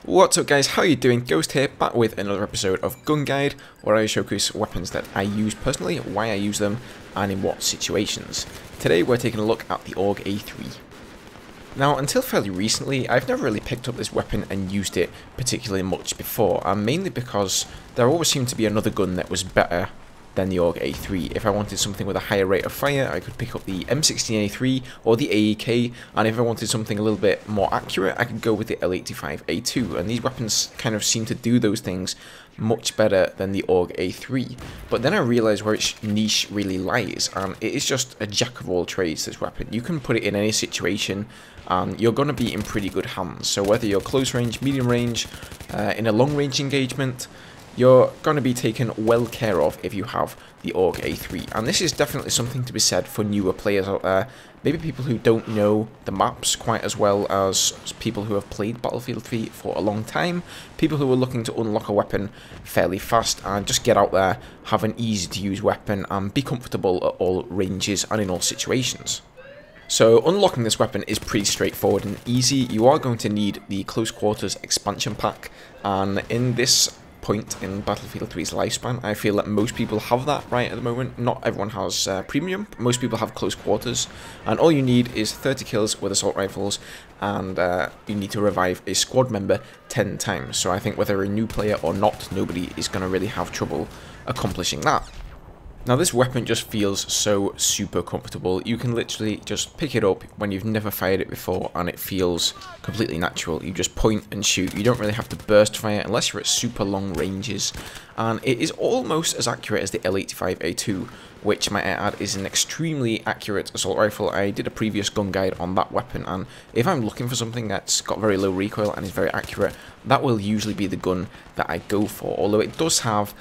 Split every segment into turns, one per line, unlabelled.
What's up guys, how are you doing? Ghost here, back with another episode of Gun Guide, where I showcase weapons that I use personally, why I use them, and in what situations. Today we're taking a look at the AUG A3. Now, until fairly recently, I've never really picked up this weapon and used it particularly much before, and mainly because there always seemed to be another gun that was better than the AUG A3. If I wanted something with a higher rate of fire, I could pick up the M16A3 or the AEK, and if I wanted something a little bit more accurate, I could go with the L85A2, and these weapons kind of seem to do those things much better than the AUG A3. But then I realised where its niche really lies, and it is just a jack of all trades, this weapon. You can put it in any situation, and you're going to be in pretty good hands. So whether you're close range, medium range, in a long range engagement, you're going to be taken well care of if you have the AUG A3. And this is definitely something to be said for newer players out there. Maybe people who don't know the maps quite as well as people who have played Battlefield 3 for a long time. People who are looking to unlock a weapon fairly fast and just get out there, have an easy to use weapon and be comfortable at all ranges and in all situations. So unlocking this weapon is pretty straightforward and easy. You are going to need the close quarters expansion pack, and in this point in Battlefield 3's lifespan, I feel that most people have that right at the moment. Not everyone has premium, but most people have close quarters, and all you need is 30 kills with assault rifles, and you need to revive a squad member 10 times. So I think whether a new player or not, nobody is going to really have trouble accomplishing that. Now this weapon just feels so super comfortable. You can literally just pick it up when you've never fired it before and it feels completely natural. You just point and shoot. You don't really have to burst fire unless you're at super long ranges. And it is almost as accurate as the L85A2, which might I add is an extremely accurate assault rifle. I did a previous gun guide on that weapon, and if I'm looking for something that's got very low recoil and is very accurate, that will usually be the gun that I go for. Although it does have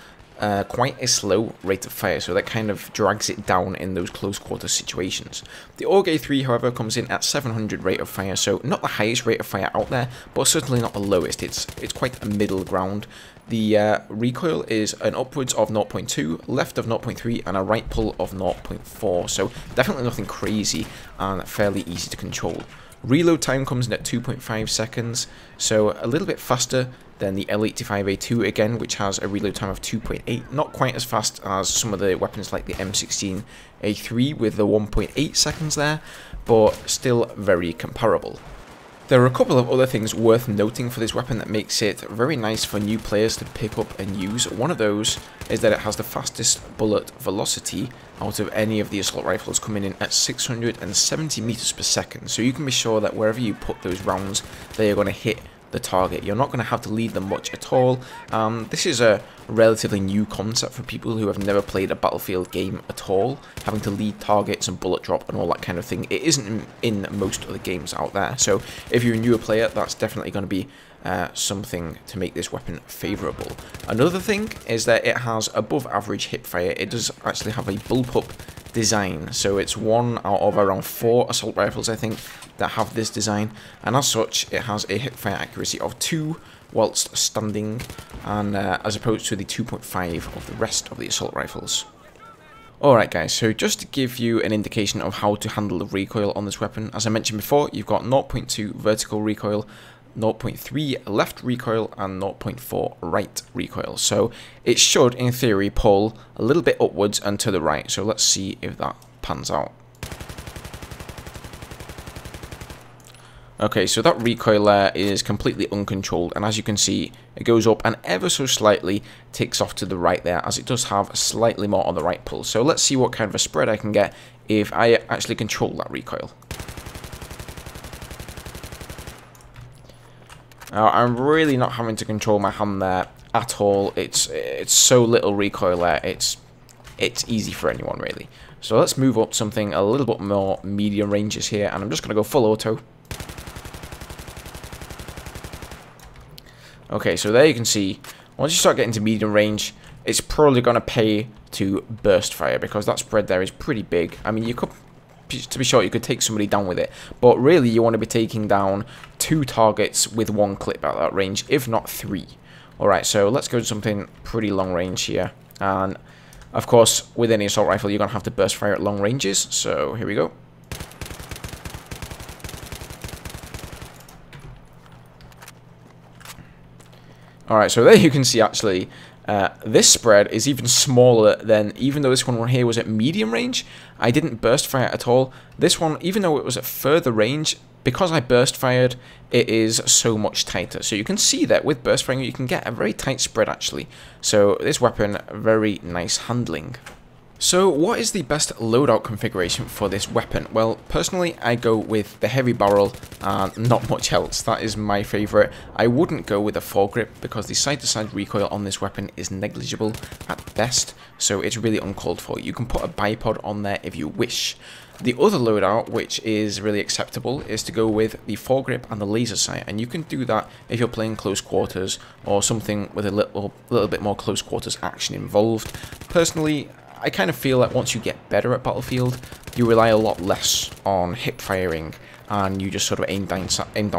quite a slow rate of fire, so that kind of drags it down in those close quarter situations. The AUG A3, however, comes in at 700 rate of fire, so not the highest rate of fire out there, but certainly not the lowest. It's quite a middle ground. The recoil is an upwards of 0.2, left of 0.3, and a right pull of 0.4, so definitely nothing crazy and fairly easy to control. Reload time comes in at 2.5 seconds, so a little bit faster than the L85A2 again, which has a reload time of 2.8. Not quite as fast as some of the weapons like the M16A3 with the 1.8 seconds there, but still very comparable. There are a couple of other things worth noting for this weapon that makes it very nice for new players to pick up and use. One of those is that it has the fastest bullet velocity out of any of the assault rifles, coming in at 670 meters per second. So you can be sure that wherever you put those rounds, they are going to hit the target. You're not going to have to lead them much at all. This is a relatively new concept for people who have never played a Battlefield game at all, having to lead targets and bullet drop and all that kind of thing. It isn't in most of the games out there, so if you're a newer player, that's definitely going to be something to make this weapon favourable. Another thing is that it has above average hip fire. It does actually have a bullpup design, so it's one out of around 4 assault rifles, I think, that have this design, and as such it has a hip fire accuracy of 2 whilst standing, and as opposed to the 2.5 of the rest of the assault rifles. Alright guys, so just to give you an indication of how to handle the recoil on this weapon, as I mentioned before, you've got 0.2 vertical recoil, 0.3 left recoil, and 0.4 right recoil. So it should, in theory, pull a little bit upwards and to the right. So let's see if that pans out. Okay, so that recoil there is completely uncontrolled, and as you can see, it goes up and ever so slightly ticks off to the right there, as it does have slightly more on the right pull. So let's see what kind of a spread I can get if I actually control that recoil. Now, I'm really not having to control my hand there at all. It's so little recoil there. It's easy for anyone, really. So let's move up something a little bit more medium ranges here, and I'm just going to go full auto. Okay, so there you can see, once you start getting to medium range, it's probably going to pay to burst fire, because that spread there is pretty big. I mean, you could, to be sure, you could take somebody down with it, but really you want to be taking down 2 targets with 1 clip at that range, if not 3. Alright, so let's go to something pretty long range here, and of course with any assault rifle you're going to have to burst fire at long ranges, so here we go. Alright, so there you can see actually, this spread is even smaller than, even though this one right here was at medium range, I didn't burst fire at all. This one, even though it was at further range, because I burst fired, it is so much tighter. So you can see that with burst firing, you can get a very tight spread actually. So this weapon, very nice handling. So what is the best loadout configuration for this weapon? Well, personally, I go with the heavy barrel and not much else. That is my favourite. I wouldn't go with a foregrip because the side-to-side recoil on this weapon is negligible at best, so it's really uncalled for. You can put a bipod on there if you wish. The other loadout, which is really acceptable, is to go with the foregrip and the laser sight, and you can do that if you're playing close quarters or something with a little bit more close quarters action involved. Personally, I kind of feel that once you get better at Battlefield, you rely a lot less on hip firing and you just sort of aim down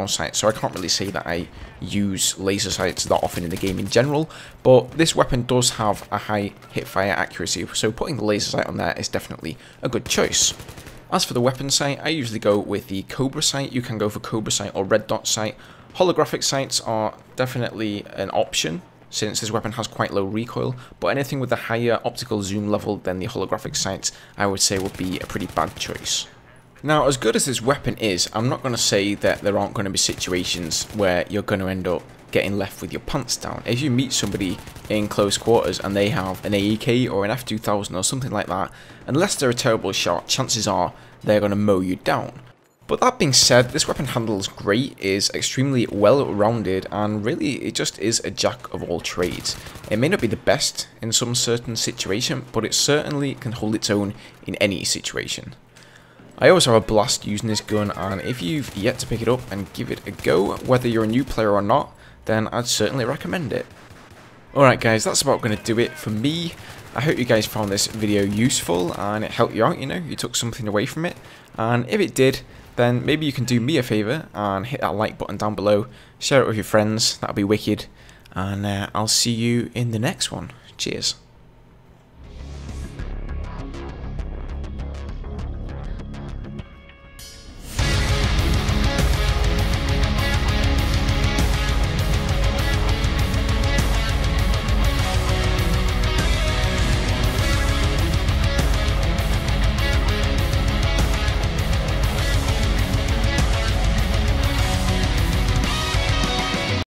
sights. So I can't really say that I use laser sights that often in the game in general, but this weapon does have a high hip fire accuracy, so putting the laser sight on there is definitely a good choice. As for the weapon sight, I usually go with the Cobra sight. You can go for Cobra sight or red dot sight. Holographic sights are definitely an option, since this weapon has quite low recoil, but anything with a higher optical zoom level than the holographic sights, I would say would be a pretty bad choice. Now, as good as this weapon is, I'm not going to say that there aren't going to be situations where you're going to end up getting left with your pants down. If you meet somebody in close quarters and they have an AEK or an F2000 or something like that, unless they're a terrible shot, chances are they're going to mow you down. But that being said, this weapon handles great, is extremely well-rounded, and really it just is a jack of all trades. It may not be the best in some certain situation, but it certainly can hold its own in any situation. I always have a blast using this gun, and if you've yet to pick it up and give it a go, whether you're a new player or not, then I'd certainly recommend it. Alright guys, that's about going to do it for me. I hope you guys found this video useful and it helped you out, you took something away from it. And if it did, then maybe you can do me a favour and hit that like button down below, share it with your friends, that'll be wicked, and I'll see you in the next one. Cheers.